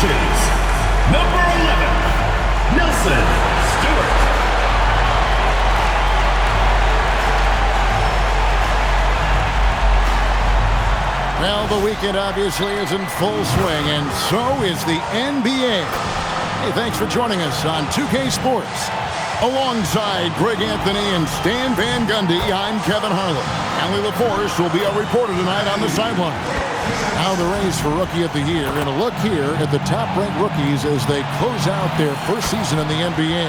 is number 11, Nelson Stewart. Well, the weekend obviously is in full swing, and so is the NBA. Hey, thanks for joining us on 2K Sports. Alongside Greg Anthony and Stan Van Gundy, I'm Kevin Harlan. Allie LaForce will be our reporter tonight on the sideline. Now the race for Rookie of the Year, and a look here at the top-ranked rookies as they close out their first season in the NBA.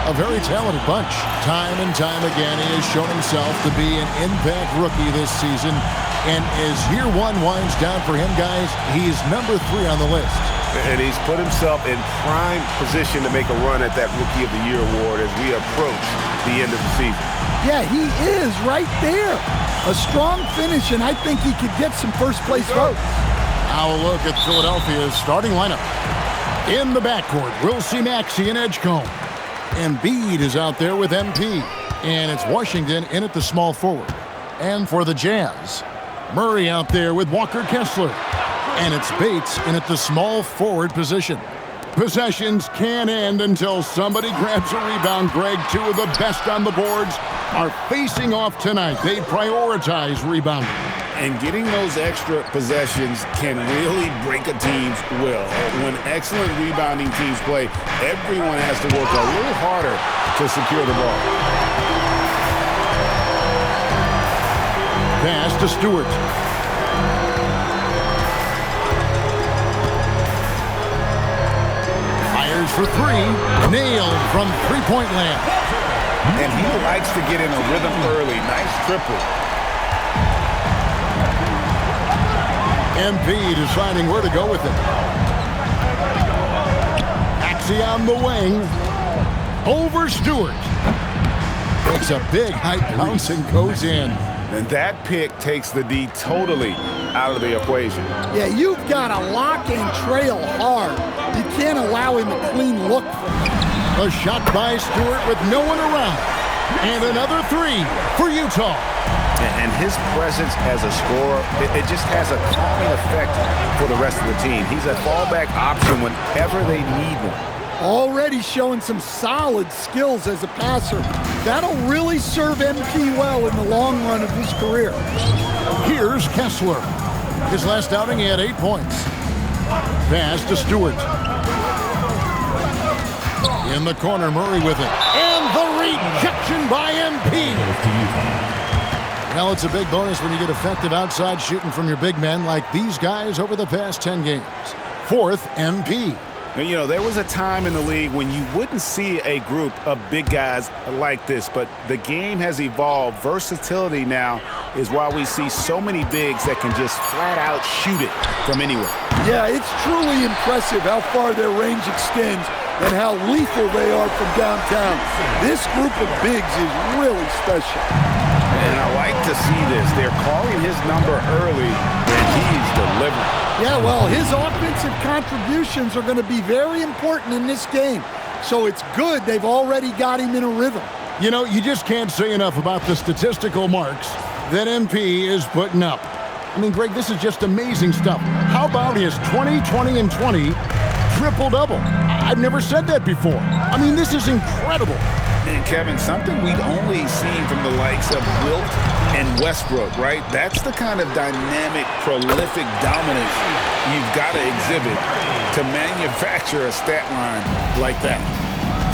A very talented bunch. Time and time again, he has shown himself to be an impact rookie this season. And as year one winds down for him, guys, he's number 3 on the list. And he's put himself in prime position to make a run at that Rookie of the Year award as we approach the end of the season. Yeah, he is right there. A strong finish, and I think he could get some first-place votes. Now a look at Philadelphia's starting lineup. In the backcourt, we'll see Maxey and Edgecombe. Embiid is out there with MP. And it's Washington in at the small forward. And for the Jazz, Murray out there with Walker Kessler. And it's Bates in at the small forward position. Possessions can't end until somebody grabs a rebound. Greg, 2 of the best on the boards are facing off tonight. They prioritize rebounding. And getting those extra possessions can really break a team's will. When excellent rebounding teams play, everyone has to work a little harder to secure the ball. Pass to Stewart. Fires for 3. Nailed from three-point land. And he likes to get in a rhythm early. Nice triple. MP deciding where to go with it. Maxey on the wing. Over Stewart. Takes a big high bounce and goes in. And that pick takes the D totally out of the equation. Yeah, you've got to lock and trail hard. You can't allow him a clean look from him. A shot by Stewart with no one around. And another 3 for Utah. And his presence as a scorer, it just has a calming effect for the rest of the team. He's a fallback option whenever they need one. Already showing some solid skills as a passer. That'll really serve MP well in the long run of his career. Here's Kessler. His last outing, he had 8 points. Pass to Stewart. In the corner, Murray with it. And the rejection by MP. Well, it's a big bonus when you get effective outside shooting from your big men like these guys over the past 10 games. 4th, MP. You know, there was a time in the league when you wouldn't see a group of big guys like this, but the game has evolved. Versatility now is why we see so many bigs that can just flat out shoot it from anywhere. Yeah, it's truly impressive how far their range extends and how lethal they are from downtown. This group of bigs is really special. And I like to see this. They're calling his number early, and he's delivering. Yeah, well, his offensive contributions are going to be very important in this game. So it's good they've already got him in a rhythm. You know, you just can't say enough about the statistical marks that MP is putting up. I mean, Greg, this is just amazing stuff. How about his 20, 20, and 20 triple-double? I've never said that before. I mean, this is incredible. And Kevin, something we've only seen from the likes of Wilt and Westbrook, right? That's the kind of dynamic, prolific dominance you've got to exhibit to manufacture a stat line like that.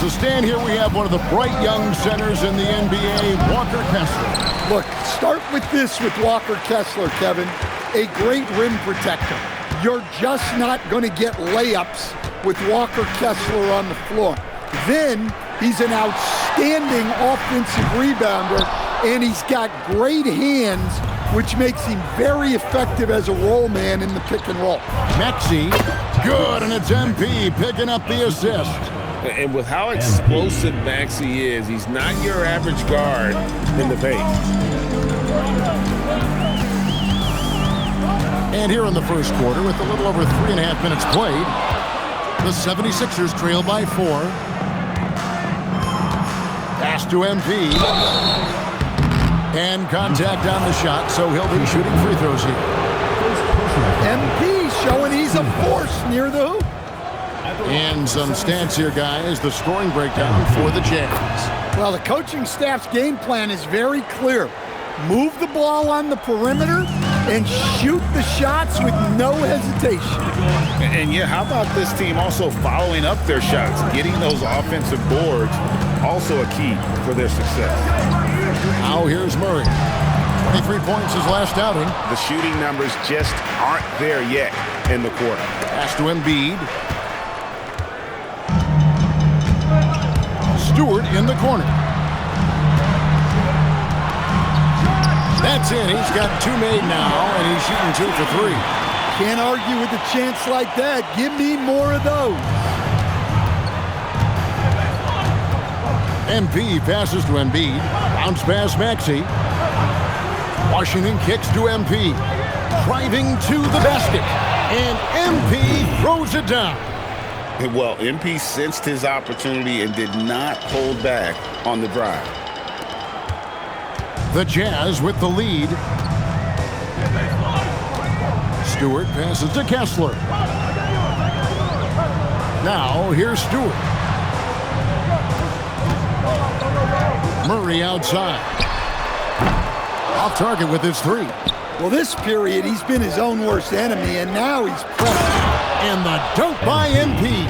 To stand here, we have one of the bright young centers in the NBA, Walker Kessler. Look, start with this with Walker Kessler, Kevin. A great rim protector. You're just not going to get layups with Walker Kessler on the floor. Then he's an outstanding offensive rebounder, and he's got great hands, which makes him very effective as a roll man in the pick and roll. Maxey, good, and it's MP picking up the assist. And with how explosive Maxey is, he's not your average guard in the paint. And here in the first quarter, with a little over 3.5 minutes played, the 76ers trail by 4. Pass to MP. And contact on the shot, so he'll be shooting free throws here. MP showing he's a force near the hoop. And some stats here, guys. The scoring breakdown for the Jazz. Well, the coaching staff's game plan is very clear. Move the ball on the perimeter and shoot the shots with no hesitation. And yeah, how about this team also following up their shots? Getting those offensive boards, also a key for their success. Now here's Murray. 23 points his last outing. The shooting numbers just aren't there yet in the quarter. Pass to Embiid. Stewart in the corner. That's it. He's got two made now, and he's shooting 2 for 3. Can't argue with a chance like that. Give me more of those. MP passes to Embiid. Bounce pass Maxey. Washington kicks to MP. Driving to the basket. And MP throws it down. Well, MP sensed his opportunity and did not hold back on the drive. The Jazz with the lead. Stewart passes to Kessler. Now here's Stewart. Murray outside. Off target with his three. Well, this period, he's been his own worst enemy, and now he's pressing. And the dunk by MP.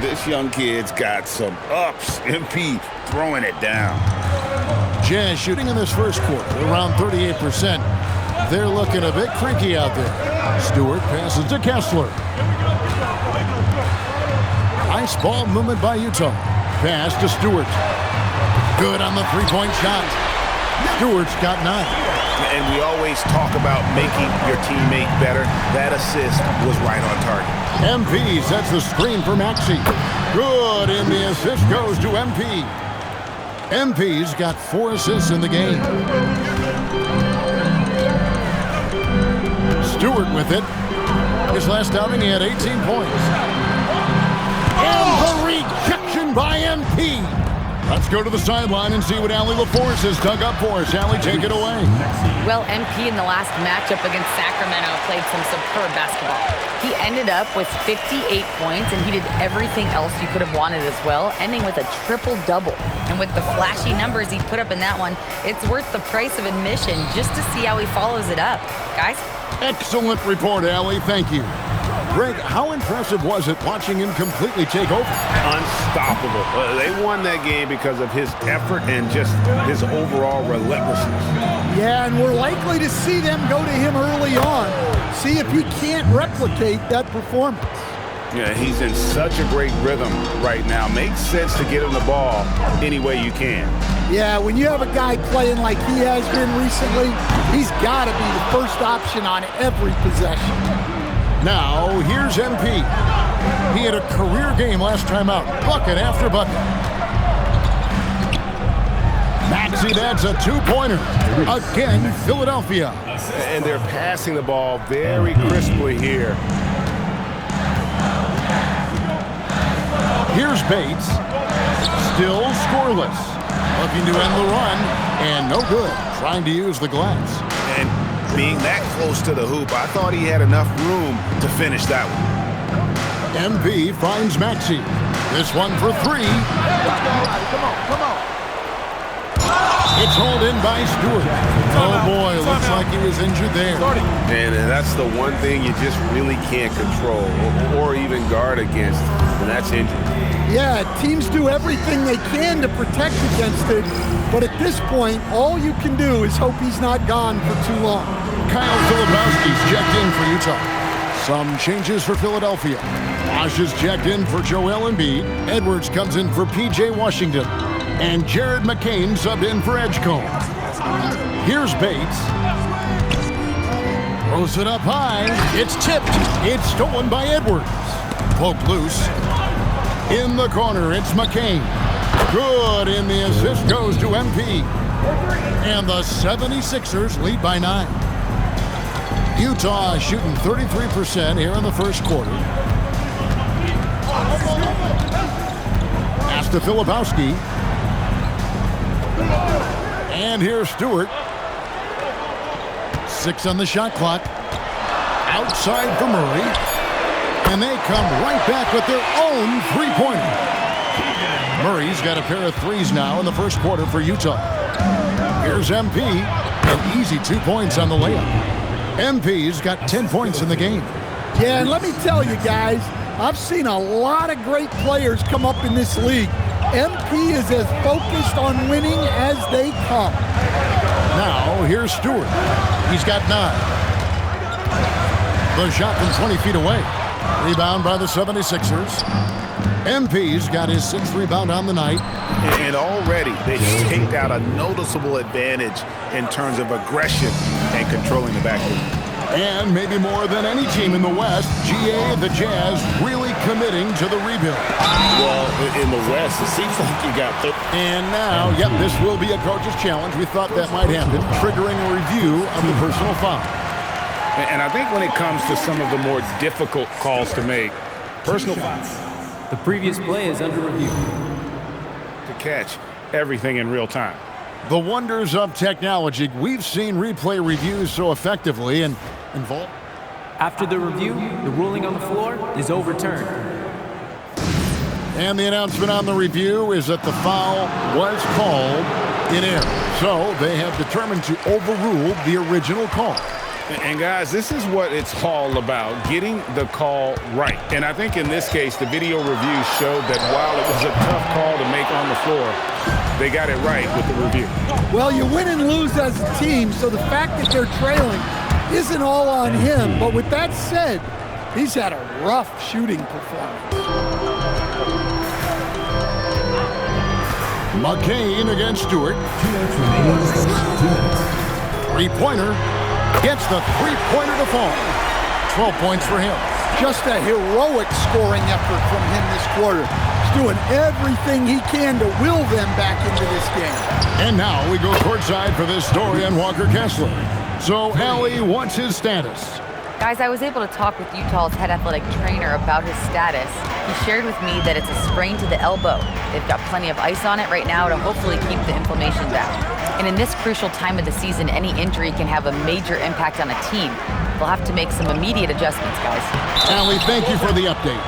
This young kid's got some ups. MP throwing it down. Jazz shooting in this first quarter around 38%. They're looking a bit creaky out there. Stewart passes to Kessler. Nice ball movement by Utah. Pass to Stewart. Good on the three-point shot. Stewart's got 9. And we always talk about making your teammate better. That assist was right on target. MP sets the screen for Maxey. Good, and the assist goes to MP. MP's got 4 assists in the game. Stewart with it. His last outing, he had 18 points. And the rejection by MP. Let's go to the sideline and see what Allie LaForce has dug up for us. Allie, take it away. Well, MP in the last matchup against Sacramento played some superb basketball. He ended up with 58 points, and he did everything else you could have wanted as well, ending with a triple-double. And with the flashy numbers he put up in that one, it's worth the price of admission just to see how he follows it up. Guys? Excellent report, Allie. Thank you. Greg, how impressive was it watching him completely take over? Unstoppable. They won that game because of his effort and just his overall relentlessness. Yeah, and we're likely to see them go to him early on. See if he can't replicate that performance. Yeah, he's in such a great rhythm right now. Makes sense to get him the ball any way you can. Yeah, when you have a guy playing like he has been recently, he's got to be the first option on every possession. Now, here's MP. He had a career game last time out, bucket after bucket. Maxey, that's a two-pointer. Again, Philadelphia. And they're passing the ball very crisply here. Here's Bates. Still scoreless. Looking to end the run, and no good. Trying to use the glass. And being that close to the hoop, I thought he had enough room to finish that one. MP finds Maxey. This one for 3. Come on. It's hauled in by Stewart. Oh boy, looks like he was injured there. And that's the one thing you just really can't control or even guard against, and that's injury. Yeah, teams do everything they can to protect against it, but at this point, all you can do is hope he's not gone for too long. Kyle Filipowski's checked in for Utah. Some changes for Philadelphia. Bosh is checked in for Joel Embiid. Edwards comes in for P.J. Washington. And Jared McCain subbed in for Edgecombe. Here's Bates. Throws it up high. It's tipped. It's stolen by Edwards. Poked loose. In the corner, it's McCain. Good, and the assist goes to MP. And the 76ers lead by 9. Utah shooting 33% here in the first quarter. Pass to Filipowski. And here's Stewart. 6 on the shot clock. Outside for Murray. And they come right back with their own three-pointer. Murray's got a pair of threes now in the first quarter for Utah. Here's MP, an easy 2 points on the layup. MP's got 10 points in the game. Yeah, and let me tell you guys, I've seen a lot of great players come up in this league. MP is as focused on winning as they come. Now, here's Stewart. He's got 9. The shot from 20 feet away. Rebound by the 76ers. MP's got his 6th rebound on the night. And already they've staked out a noticeable advantage in terms of aggression and controlling the backcourt. And maybe more than any team in the West, GA, the Jazz, really committing to the rebuild. Well, in the West, it seems like you got... And now, yep, this will be a coach's challenge. We thought that might happen, triggering a review of the personal foul. And I think when it comes to some of the more difficult calls to make, personal fouls. The previous play is under review. To catch everything in real time. The wonders of technology. We've seen replay reviews so effectively and involved. After the review, the ruling on the floor is overturned. And the announcement on the review is that the foul was called in error. So they have determined to overrule the original call. And guys, this is what it's all about, getting the call right. And I think in this case, the video review showed that while it was a tough call to make on the floor, they got it right with the review. Well, you win and lose as a team, so the fact that they're trailing isn't all on him. But with that said, he's had a rough shooting performance. McCain against Stewart. 3-pointer. Gets the three-pointer to fall. 12 points for him. Just a heroic scoring effort from him this quarter. He's doing everything he can to will them back into this game. And now we go courtside for this story on Walker Kessler. So, Allie, what's his status? Guys, I was able to talk with Utah's head athletic trainer about his status. He shared with me that it's a sprain to the elbow. They've got plenty of ice on it right now to hopefully keep the inflammation down. And in this crucial time of the season, any injury can have a major impact on a team. They'll have to make some immediate adjustments, guys. Allie, thank you for the update.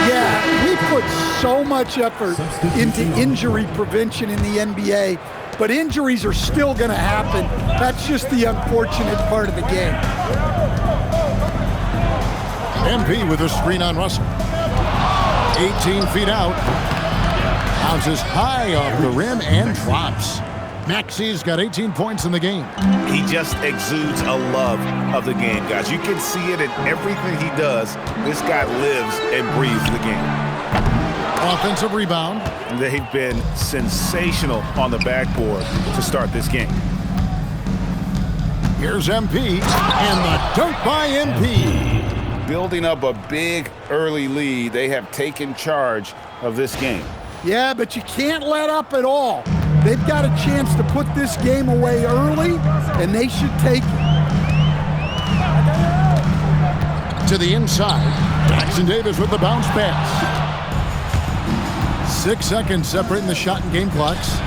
Yeah, we put so much effort into injury prevention in the NBA, but injuries are still going to happen. That's just the unfortunate part of the game. MP with a screen on Russell. 18 feet out. Bounces high off the rim and drops. Maxi's got 18 points in the game. He just exudes a love of the game, guys. You can see it in everything he does. This guy lives and breathes the game. Offensive rebound. They've been sensational on the backboard to start this game. Here's MP, and the dunk by MP. Building up a big early lead, they have taken charge of this game. Yeah, but you can't let up at all. They've got a chance to put this game away early, and they should take it. To the inside, Jackson Davis with the bounce pass. 6 seconds separating the shot and game clocks.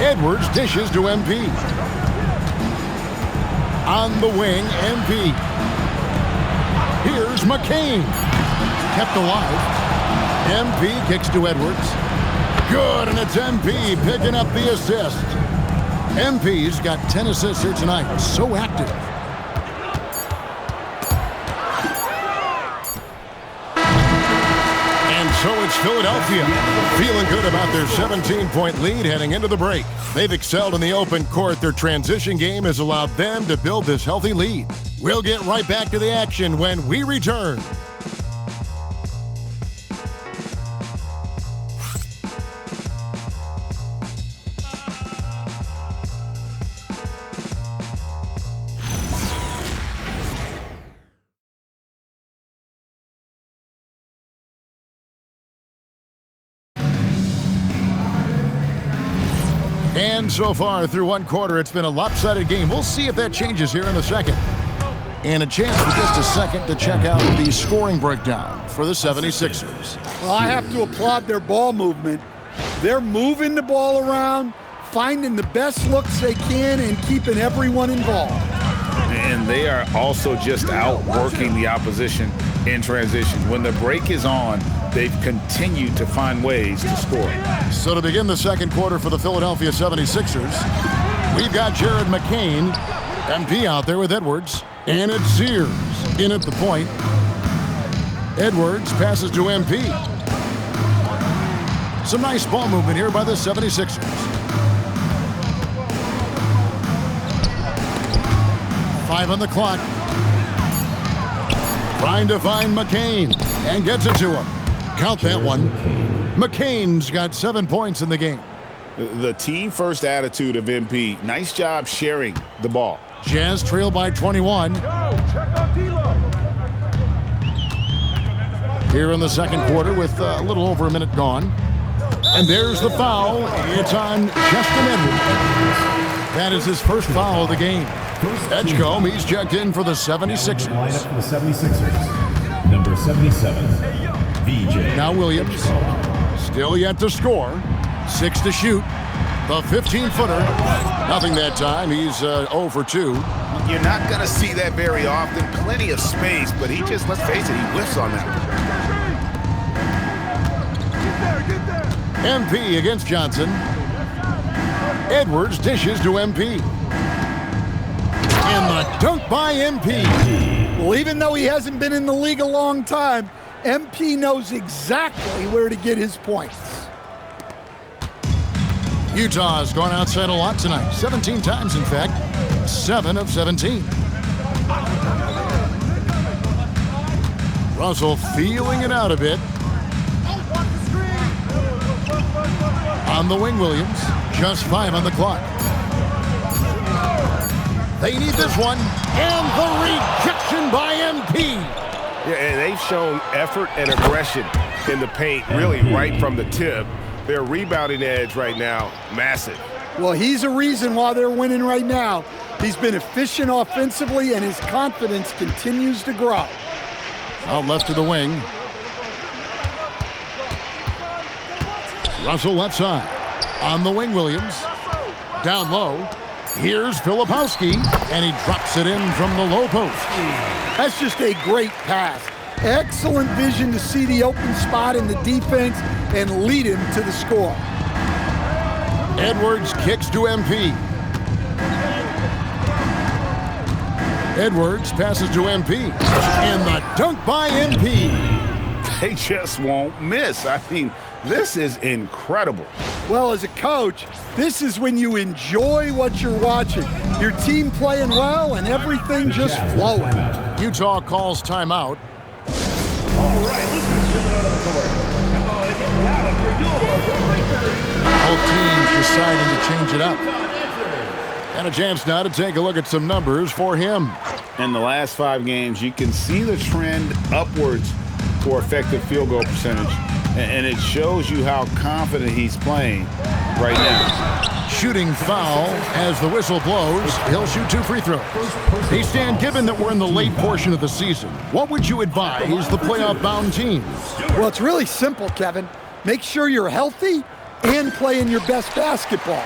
Edwards dishes to MP. On the wing, MP. Here's McCain. Kept alive. MP kicks to Edwards. Good, and it's MP picking up the assist. MP's got 10 assists here tonight. So active. And so it's Philadelphia, feeling good about their 17-point lead heading into the break. They've excelled in the open court. Their transition game has allowed them to build this healthy lead. We'll get right back to the action when we return. And so far through one quarter, it's been a lopsided game. We'll see if that changes here in the second. And a chance for just a second to check out the scoring breakdown for the 76ers. Well, I have to applaud their ball movement. They're moving the ball around, finding the best looks they can, and keeping everyone involved. And they are also just outworking the opposition in transition. When the break is on, they've continued to find ways to score. So to begin the second quarter for the Philadelphia 76ers, we've got Jared McCain, MP out there with Edwards, and it's Sears in at the point. Edwards passes to MP. Some nice ball movement here by the 76ers. Five on the clock. Trying to find McCain and gets it to him. Count that one. McCain's got 7 points in the game. The team-first attitude of MP. Nice job sharing the ball. Jazz trail by 21. Here in the second quarter with a little over a minute gone. And there's the foul. It's on Justin Edwards. That is his first foul of the game. Edgecombe, he's checked in for the 76ers. The 76ers. Number 77, VJ. Now Williams, still yet to score. 6 to shoot. The 15-footer. Nothing that time. He's 0 for 2. You're not going to see that very often. Plenty of space, but he just, let's face it, he whiffs on that. MP against Johnson. Edwards dishes to MP. And the dunk by MP. Well, even though he hasn't been in the league a long time, MP knows exactly where to get his points. Utah's gone outside a lot tonight. 17 times, in fact. 7 of 17. Russell feeling it out a bit. On the wing, Williams. Just 5 on the clock. They need this one. And the rejection by MP. Yeah, and they've shown effort and aggression in the paint, really right from the tip. Their rebounding edge right now, massive. Well, he's a reason why they're winning right now. He's been efficient offensively, and his confidence continues to grow. Out left to the wing. Russell left side. On the wing, Williams. Down low. Here's Filipowski, and he drops it in from the low post. That's just a great pass. Excellent vision to see the open spot in the defense and lead him to the score. Edwards kicks to MP. Edwards passes to MP. And the dunk by MP. They just won't miss. I mean, this is incredible. Well, as a coach, this is when you enjoy what you're watching. Your team playing well and everything just flowing. Utah calls timeout. Both teams deciding to change it up. And a chance now to take a look at some numbers for him. In the last 5 games, you can see the trend upwards for effective field goal percentage. And it shows you how confident he's playing right now. Shooting foul as the whistle blows. He'll shoot 2 free throws. Hey, Stan, given that we're in the late portion of the season, what would you advise the playoff-bound teams? Well, it's really simple, Kevin. Make sure you're healthy and playing your best basketball.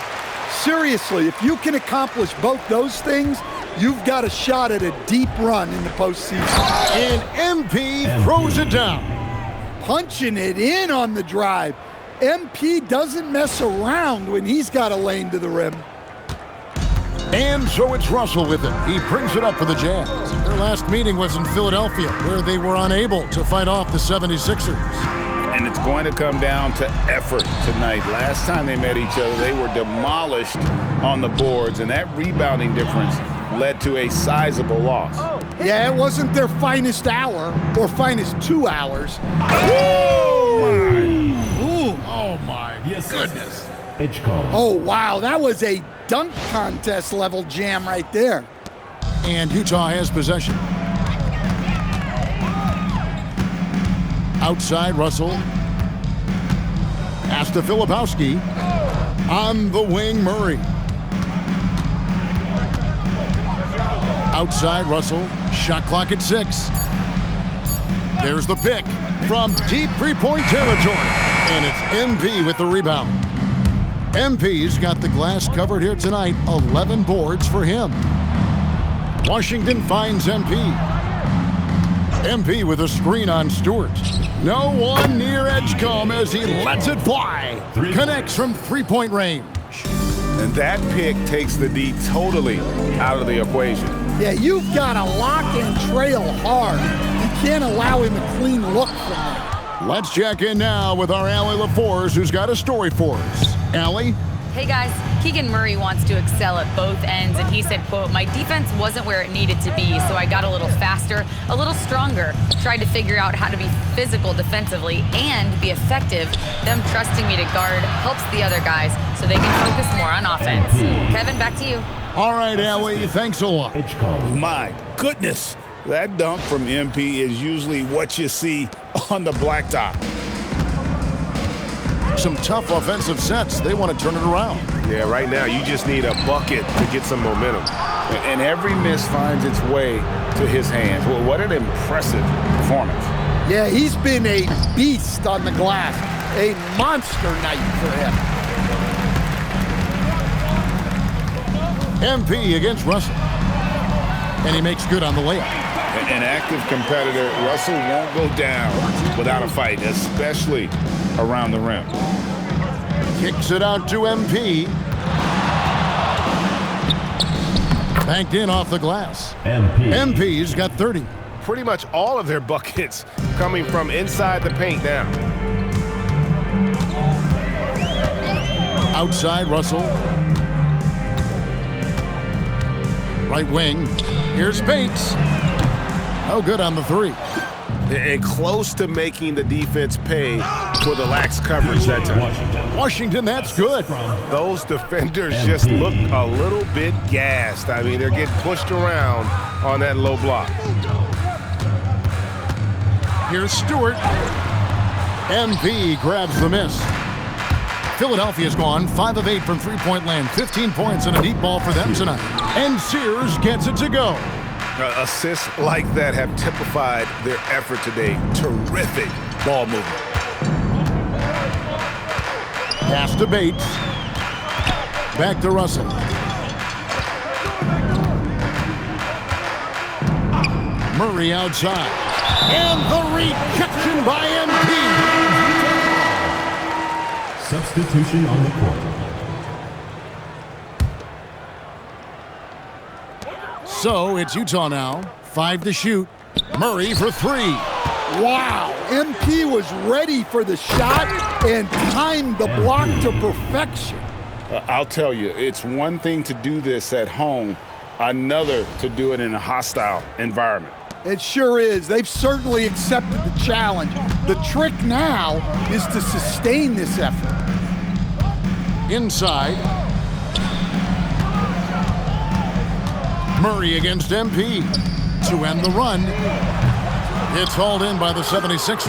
Seriously, if you can accomplish both those things, you've got a shot at a deep run in the postseason. And MP throws it down. Punching it in on the drive. MP doesn't mess around when he's got a lane to the rim. And so it's Russell with it. He brings it up for the Jazz. Their last meeting was in Philadelphia, where they were unable to fight off the 76ers. And it's going to come down to effort tonight. Last time they met each other, they were demolished on the boards, and that rebounding difference led to a sizable loss. Yeah, it wasn't their finest hour or finest 2 hours. Oh, my goodness. Oh, wow, that was a dunk contest level jam right there. And Utah has possession. Outside, Russell. Pass to Filipowski. On the wing, Murray. Outside, Russell. Shot clock at 6. There's the pick from deep three-point territory. And it's MP with the rebound. MP's got the glass covered here tonight. 11 boards for him. Washington finds MP. MP with a screen on Stewart. No one near Edgecombe as he lets it fly. Connects from three-point range. And that pick takes the D totally out of the equation. Yeah, you've got to lock and trail hard. You can't allow him a clean look from there. Let's check in now with our Allie LaForce, who's got a story for us. Allie? Hey guys, Keegan Murray wants to excel at both ends, and he said, quote, "My defense wasn't where it needed to be, so I got a little faster, a little stronger, tried to figure out how to be physical defensively and be effective. Them trusting me to guard helps the other guys so they can focus more on offense." Kevin, back to you. All right, Allie, thanks a lot. My goodness, that dunk from MP is usually what you see on the blacktop. Some tough offensive sets. They want to turn it around. Yeah, right now you just need a bucket to get some momentum. And every miss finds its way to his hands. Well, what an impressive performance. Yeah, he's been a beast on the glass. A monster night for him. MP against Russell. And he makes good on the layup. An active competitor, Russell won't go down without a fight, especially around the rim. Kicks it out to MP. Banked in off the glass. MP's got 30. Pretty much all of their buckets coming from inside the paint now. Outside, Russell. Right wing. Here's Bates. No good on the three. And close to making the defense pay for the lax coverage that time. Washington, that's good. Those defenders just look a little bit gassed. I mean, they're getting pushed around on that low block. Here's Stewart. MP grabs the miss. Philadelphia's gone 5 of 8 from three-point land. 15 points and a deep ball for them tonight. And Sears gets it to go. Assists like that have typified their effort today. Terrific ball movement. Pass to Bates. Back to Russell. Murray outside. And the rejection by MP. Substitution on the court. So it's Utah now. 5 to shoot. Murray for 3. Wow, MP was ready for the shot and timed the block to perfection. I'll tell you, it's one thing to do this at home, another to do it in a hostile environment. It sure is. They've certainly accepted the challenge. The trick now is to sustain this effort. Inside. Murray against MP to end the run. It's hauled in by the 76ers.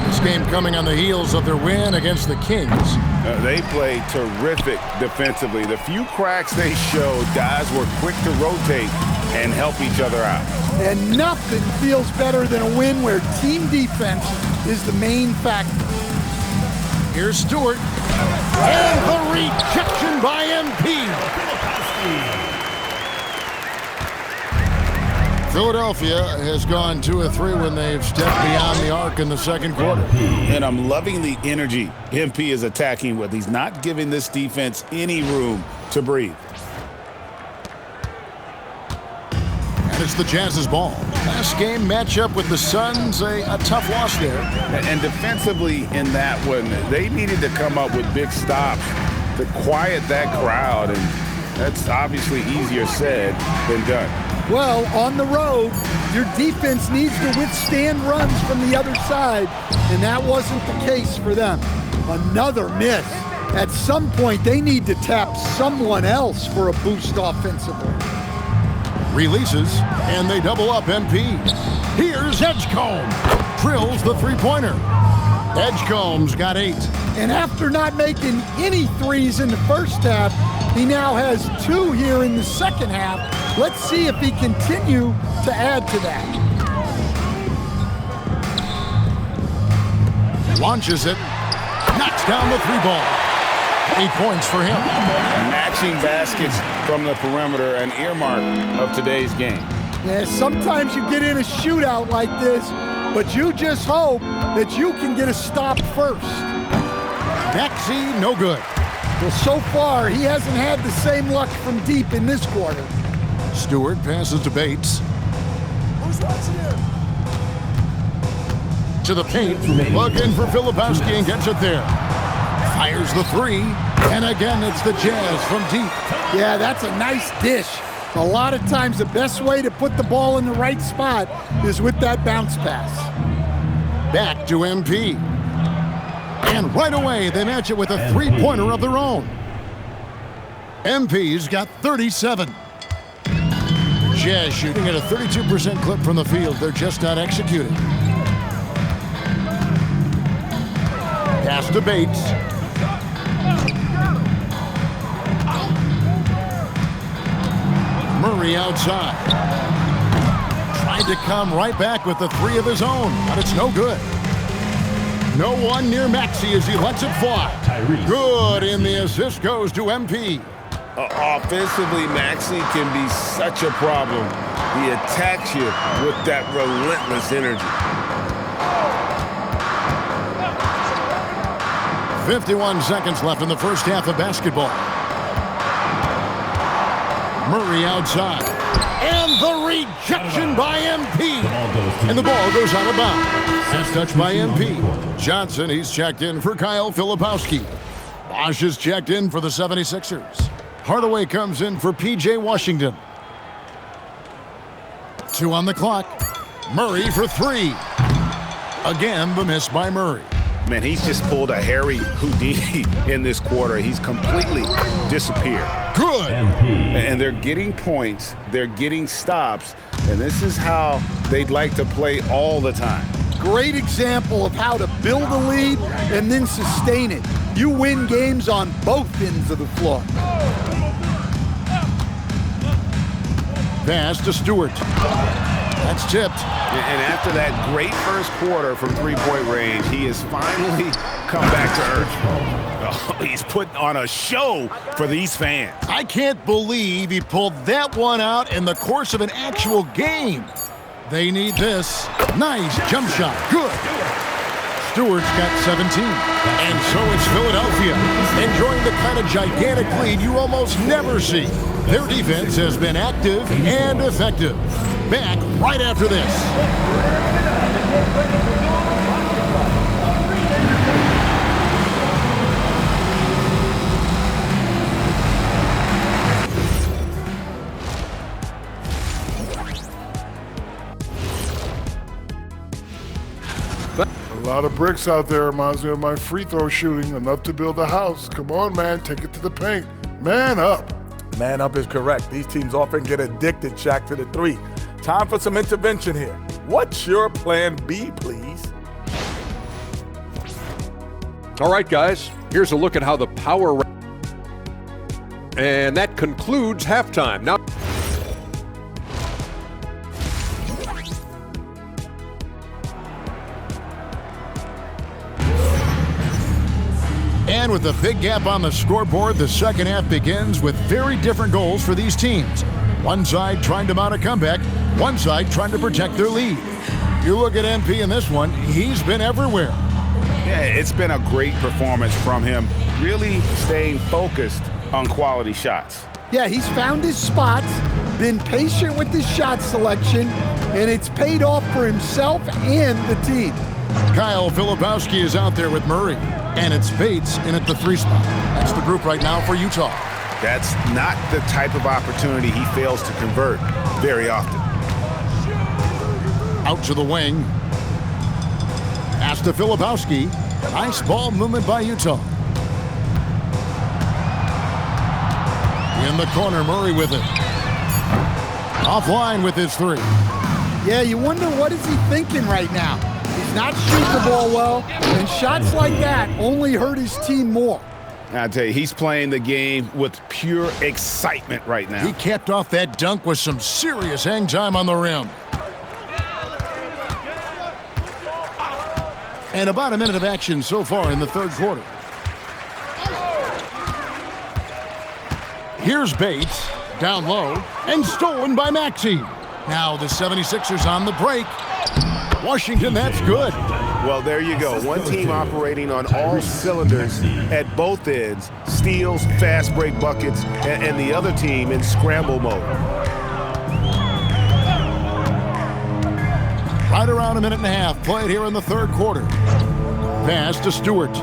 This game coming on the heels of their win against the Kings. They played terrific defensively. The few cracks they showed, guys were quick to rotate and help each other out. And nothing feels better than a win where team defense is the main factor. Here's Stewart. And the rejection by MP. Philadelphia has gone 2 of 3 when they've stepped beyond the arc in the second quarter. And I'm loving the energy MP is attacking with. He's not giving this defense any room to breathe. And it's the Jazz's ball. Last game matchup with the Suns, a tough loss there. And defensively in that one, they needed to come up with big stops to quiet that crowd. And that's obviously easier said than done. Well, on the road, your defense needs to withstand runs from the other side, and that wasn't the case for them. Another miss. At some point, they need to tap someone else for a boost offensively. Releases, and they double up MP. Here's Edgecombe. Drills the three-pointer. Edgecombe's got 8. And after not making any threes in the first half, he now has 2 here in the second half. Let's see if he continue to add to that. Launches it. Knocks down the 3-ball. 8 points for him. Matching baskets from the perimeter, an earmark of today's game. Yeah, sometimes you get in a shootout like this, but you just hope that you can get a stop first. Maxey, no good. Well, so far, he hasn't had the same luck from deep in this quarter. Stewart passes to Bates. Who's watching here? To the paint, plug in for Filipowski and gets it there. Fires the three, and again it's the Jazz from deep. Yeah, that's a nice dish. A lot of times the best way to put the ball in the right spot is with that bounce pass. Back to MP. And right away they match it with a three-pointer of their own. MP's got 37. Jazz shooting at a 32% clip from the field. They're just not executing. Pass to Bates. Murray outside. Tried to come right back with the three of his own, but it's no good. No one near Maxey as he lets it fly. Good, and the assist goes to MP. Offensively, Maxey can be such a problem. He attacks you with that relentless energy. 51 seconds left in the first half of basketball. Murray outside. And the rejection by MP. And the ball goes out of bounds. Last touch by MP. Johnson, he's checked in for Kyle Filipowski. Bosch is checked in for the 76ers. Hardaway comes in for P.J. Washington. 2 on the clock. Murray for 3. Again, the miss by Murray. Man, he's just pulled a Harry Houdini in this quarter. He's completely disappeared. Good. And they're getting points. They're getting stops. And this is how they'd like to play all the time. Great example of how to build a lead and then sustain it. You win games on both ends of the floor. Pass to Stewart. That's tipped. And after that great first quarter from three-point range, he has finally come back to earth. Oh, he's putting on a show for these fans. I can't believe he pulled that one out in the course of an actual game. They need this. Nice jump shot. Good. Stewart's got 17. And so it's Philadelphia, enjoying the kind of gigantic lead you almost never see. Their defense has been active and effective. Back right after this. A lot of bricks out there. Reminds me of my free throw shooting. Enough to build a house. Come on, man. Take it to the paint. Man up. Man up is correct. These teams often get addicted, Shaq, to the three. Time for some intervention here. What's your plan B, please? All right, guys. Here's a look at how the power... And that concludes halftime. Now... And with a big gap on the scoreboard, the second half begins with very different goals for these teams. One side trying to mount a comeback, one side trying to protect their lead. You look at MP in this one, he's been everywhere. Yeah, it's been a great performance from him, really staying focused on quality shots. Yeah, he's found his spots, been patient with his shot selection, and it's paid off for himself and the team. Kyle Filipowski is out there with Murray, and it's Bates in at the 3 spot. That's the group right now for Utah. That's not the type of opportunity he fails to convert very often. Out to the wing. Pass to Filipowski. Nice ball movement by Utah. In the corner, Murray with it. Offline with his 3. Yeah, you wonder what is he thinking right now. He's not shooting the ball well, and shots like that only hurt his team more. I tell you, he's playing the game with pure excitement right now. He capped off that dunk with some serious hang time on the rim. And about a minute of action so far in the third quarter. Here's Bates, down low, and stolen by Maxey. Now the 76ers on the break. Washington, that's good. Well, there you go. One team operating on all cylinders at both ends. Steals, fast break buckets, and the other team in scramble mode. Right around a minute and a half played here in the third quarter. Pass to Stewart.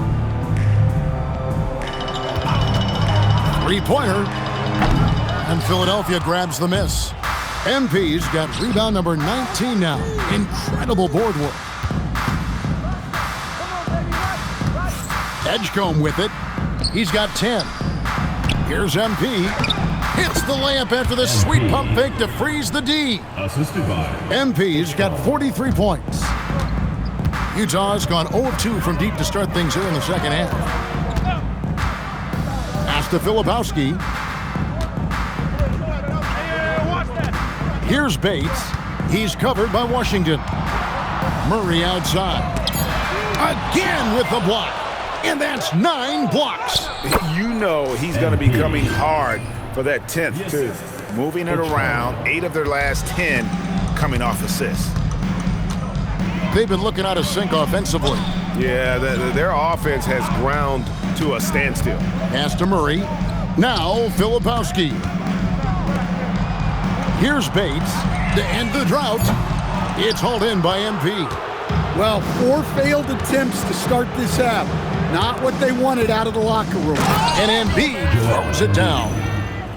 Three-pointer. And Philadelphia grabs the miss. MP's got rebound number 19 now. Incredible board work. Edgecombe with it. He's got 10. Here's MP. Hits the layup after the sweet pump fake to freeze the D. Assisted by MP's got 43 points. Utah's gone 0-2 from deep to start things here in the second half. Pass to Filipowski. Here's Bates. He's covered by Washington. Murray outside. Again with the block. And that's 9 blocks. You know he's going to be coming hard for that 10th, too. Moving it around, 8 of their last 10 coming off assists. They've been looking out of sync offensively. Yeah, their offense has ground to a standstill. Pass to Murray. Now Filipowski. Here's Bates to end the drought. It's hauled in by MP. Well, 4 failed attempts to start this half. Not what they wanted out of the locker room. And Embiid throws it down.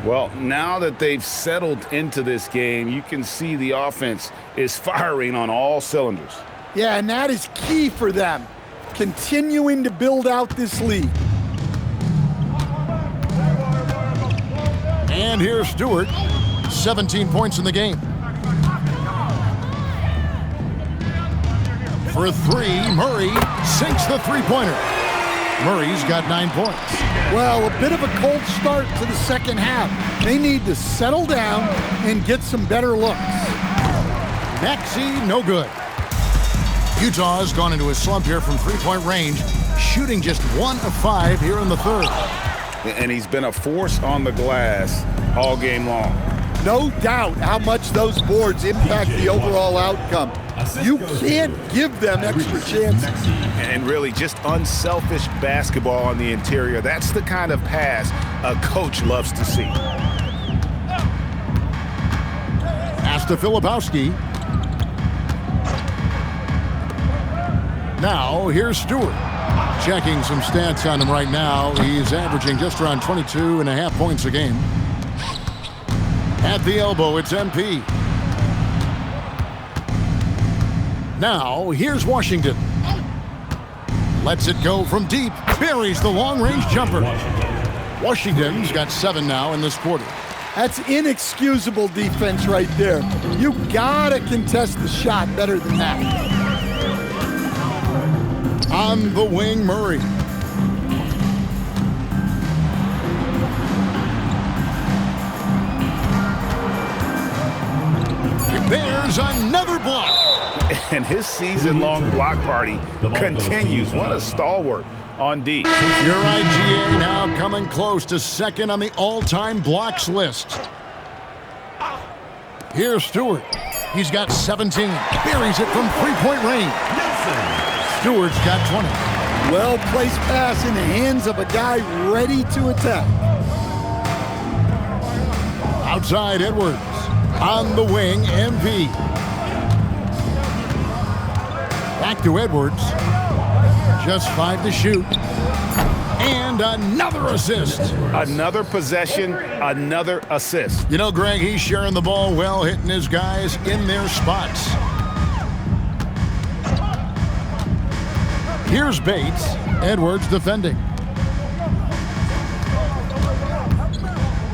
Well, now that they've settled into this game, you can see the offense is firing on all cylinders. Yeah, and that is key for them. Continuing to build out this lead. And here's Stewart. 17 points in the game. For 3, Murray sinks the three-pointer. Murray's got 9 points. Well, a bit of a cold start to the second half. They need to settle down and get some better looks. Maxey, no good. Utah's gone into a slump here from three-point range, shooting just 1 of 5 here in the third. And he's been a force on the glass all game long. No doubt how much those boards impact the overall outcome. You can't give them extra chances. And really just unselfish basketball on the interior. That's the kind of pass a coach loves to see. Pass to Filipowski. Now here's Stewart. Checking some stats on him right now. He's averaging just around 22.5 points a game. At the elbow, it's MP. Now, here's Washington. Lets it go from deep. Buries the long-range jumper. Washington's got 7 now in this quarter. That's inexcusable defense right there. You gotta contest the shot better than that. On the wing, Murray. There's another block. And his season-long block party continues. What a stalwart on D. Your IGA now coming close to second on the all-time blocks list. Here's Stewart. He's got 17. Buries it from three-point range. Stewart's got 20. Well-placed pass in the hands of a guy ready to attack. Outside Edwards. On the wing, MP. Back to Edwards. Just 5 to shoot. And another assist. Another possession, another assist. You know, Greg, he's sharing the ball well, hitting his guys in their spots. Here's Bates. Edwards defending.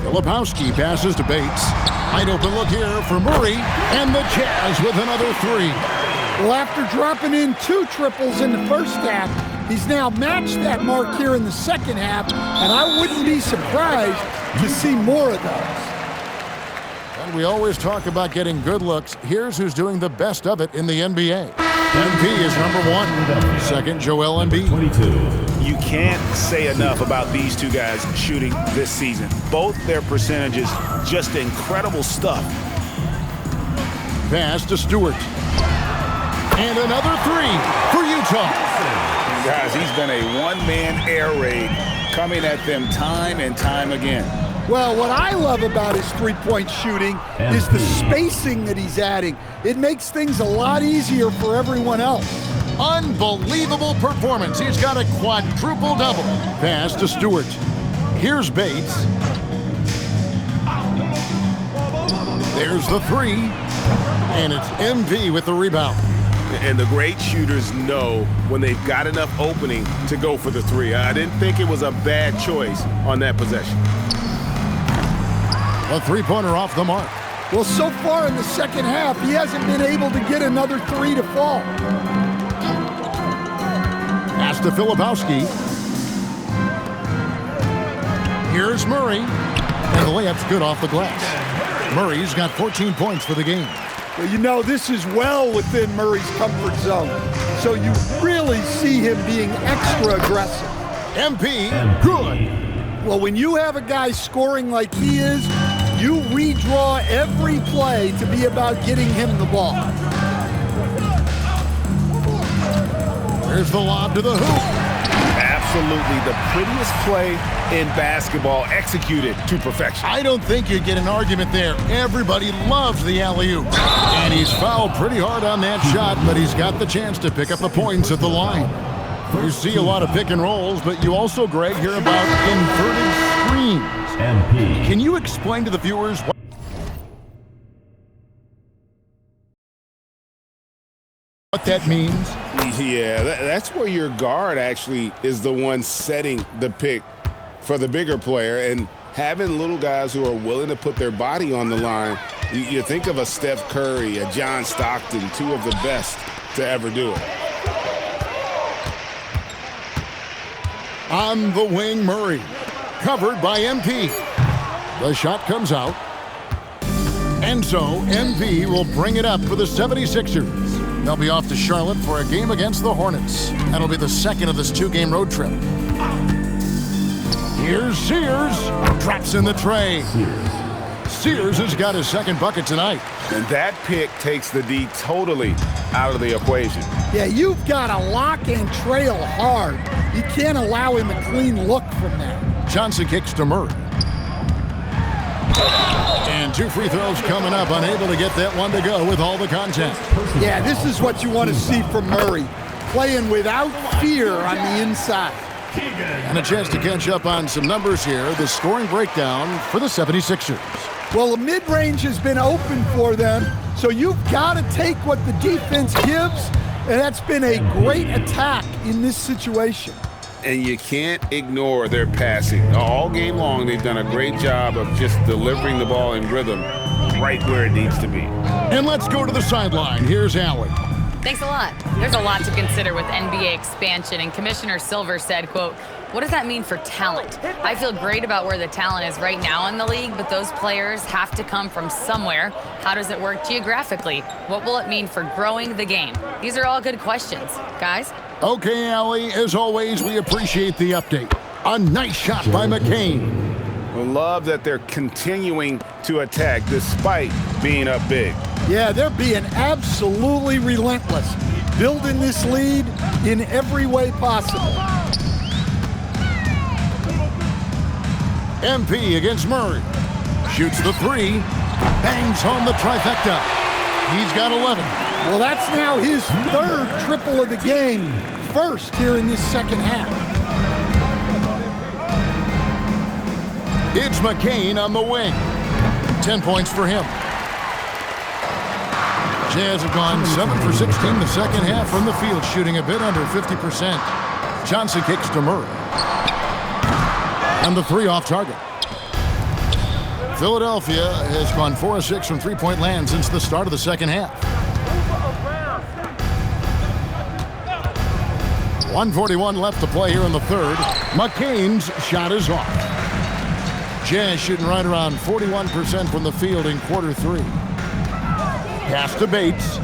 Filipowski passes to Bates. Wide open look here for Murray. And the Jazz with another 3. Well, after dropping in 2 triples in the first half, he's now matched that mark here in the second half, and I wouldn't be surprised to see more of those. And we always talk about getting good looks. Here's who's doing the best of it in the NBA. MP is number 1. Second, Joel Embiid. 22. You can't say enough about these two guys shooting this season. Both their percentages, just incredible stuff. Pass to Stewart. And another three for Utah. Guys, he's been a one-man air raid coming at them time and time again. Well, what I love about his three-point shooting is the spacing that he's adding. It makes things a lot easier for everyone else. Unbelievable performance. He's got a quadruple double. Pass to Stewart. Here's Bates. There's the three. And it's MV with the rebound. And the great shooters know when they've got enough opening to go for the three. I didn't think it was a bad choice on that possession. A three-pointer off the mark. Well, so far in the second half, he hasn't been able to get another three to fall. Pass to Filipowski. Here's Murray. And the layup's good off the glass. Murray's got 14 points for the game. Well, you know, this is well within Murray's comfort zone. So you really see him being extra aggressive. MP, good. Well, when you have a guy scoring like he is, you redraw every play to be about getting him the ball. There's the lob to the hoop. Absolutely the prettiest play in basketball, executed to perfection. I don't think you get an argument there. Everybody loves the alley-oop. And he's fouled pretty hard on that shot, but he's got the chance to pick up the points at the line. You see a lot of pick and rolls, but you also, Greg, hear about inverted screens. Can you explain to the viewers what that means? Yeah, that's where your guard actually is the one setting the pick for the bigger player, and having little guys who are willing to put their body on the line. You think of a Steph Curry, a John Stockton, two of the best to ever do it. On the wing, Murray, covered by MP. The shot comes out. And so MP will bring it up for the 76ers. They'll be off to Charlotte for a game against the Hornets. That'll be the second of this two-game road trip. Here's Sears. Drops in the tray. Sears has got his second bucket tonight. And that pick takes the D totally out of the equation. Yeah, you've got to lock and trail hard. You can't allow him a clean look from that. Johnson kicks to Murray. And two free throws coming up, unable to get that one to go with all the contact. Yeah, this is what you want to see from Murray, playing without fear on the inside. And a chance to catch up on some numbers here. The scoring breakdown for the 76ers. Well, the mid-range has been open for them, so you've got to take what the defense gives, and that's been a great attack in this situation. And you can't ignore their passing. All game long, they've done a great job of just delivering the ball in rhythm right where it needs to be. And let's go to the sideline. Here's Allen. Thanks a lot. There's a lot to consider with NBA expansion, and Commissioner Silver said, quote, "What does that mean for talent? I feel great about where the talent is right now in the league, but those players have to come from somewhere. How does it work geographically? What will it mean for growing the game?" These are all good questions. Guys? Okay, Allie, as always, we appreciate the update. A nice shot by McCain. I love that they're continuing to attack despite being up big. Yeah, they're being absolutely relentless, building this lead in every way possible. MP against Murray. Shoots the three. Bangs home the trifecta. He's got 11. Well, that's now his third triple of the game, first here in this second half. It's McCain on the wing. 10 points for him. Jazz have gone 7 for 16 the second half from the field, shooting a bit under 50%. Johnson kicks to Murray. And the three off target. Philadelphia has gone 4 of 6 from three-point land since the start of the second half. 1:41 left to play here in the third. McCain's shot is off. Jazz shooting right around 41% from the field in quarter three. Pass to Bates.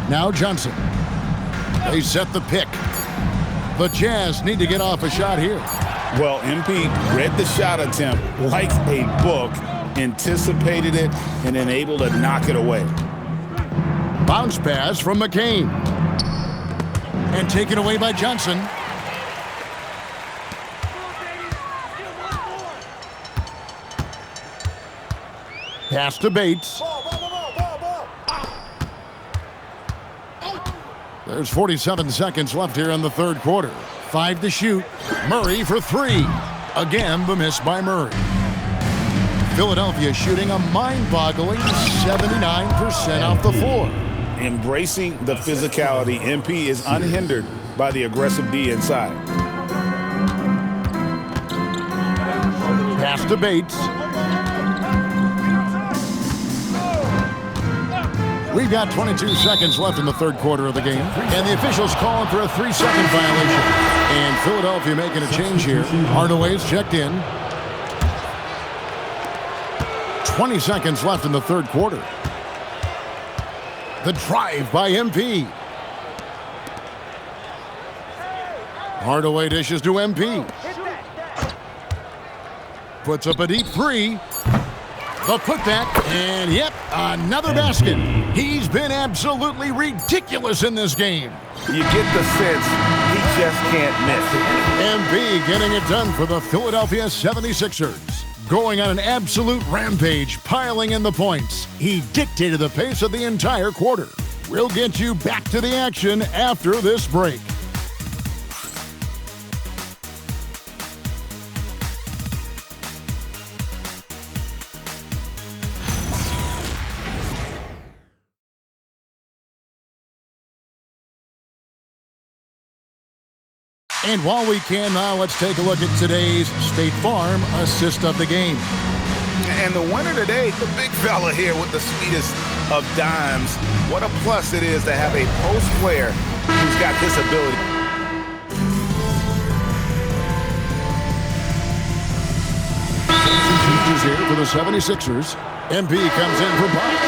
Now Johnson. They set the pick. The Jazz need to get off a shot here. Well, MP read the shot attempt like a book, anticipated it, and then able to knock it away. Bounce pass from McCain. And taken away by Johnson. Pass to Bates. There's 47 seconds left here in the third quarter. 5 to shoot. Murray for 3. Again, the miss by Murray. Philadelphia shooting a mind-boggling 79% off the floor. Embracing the physicality, MP is unhindered by the aggressive D inside. Pass to Bates. We've got 22 seconds left in the third quarter of the game, and the officials calling for a 3-second violation. And Philadelphia making a change here. Hardaway's checked in. 20 seconds left in the third quarter. The drive by MP. Hardaway dishes to MP. Puts up a deep 3. The putback, and yep, another basket. He's been absolutely ridiculous in this game. You get the sense he just can't miss. MP getting it done for the Philadelphia 76ers. Going on an absolute rampage, piling in the points. He dictated the pace of the entire quarter. We'll get you back to the action after this break. And while we can now, let's take a look at today's State Farm assist of the game. And the winner today, the big fella here with the sweetest of dimes. What a plus it is to have a post player who's got this ability. Changes here for the 76ers. MP comes in for Bob.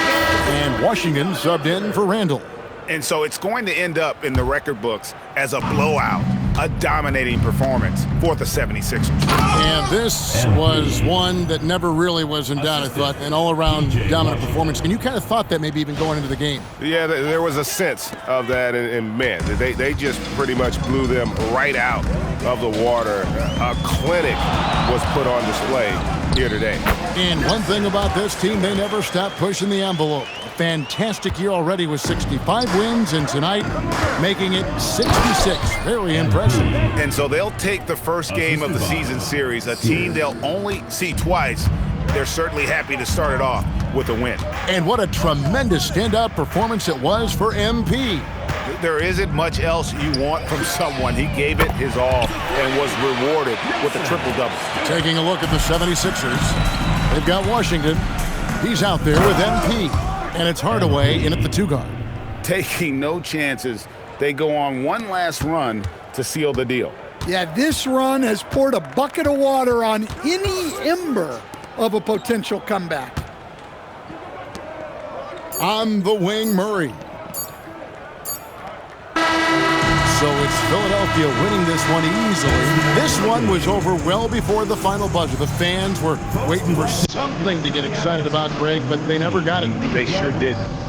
And Washington subbed in for Randall. And so it's going to end up in the record books as a blowout, a dominating performance for the 76ers. And this was one that never really was in doubt, I thought, an all-around dominant performance. And you kind of thought that maybe even going into the game. Yeah, there was a sense of that, and man, they just pretty much blew them right out of the water. A clinic was put on display here today. And one thing about this team, they never stopped pushing the envelope. A fantastic year already with 65 wins, and tonight making it 66. Very impressive. And so they'll take the first game of the season series, a team they'll only see twice. They're certainly happy to start it off with a win. And what a tremendous standout performance it was for MP. There isn't much else you want from someone. He gave it his all and was rewarded with a triple-double. Taking a look at the 76ers, they've got Washington. He's out there with MP, and it's Hardaway in at the 2-guard. Taking no chances, they go on one last run to seal the deal. Yeah, this run has poured a bucket of water on any ember of a potential comeback. On the wing, Murray. So it's Philadelphia winning this one easily. This one was over well before the final buzzer. The fans were waiting for something to get excited about, Greg, but they never got it. They sure didn't.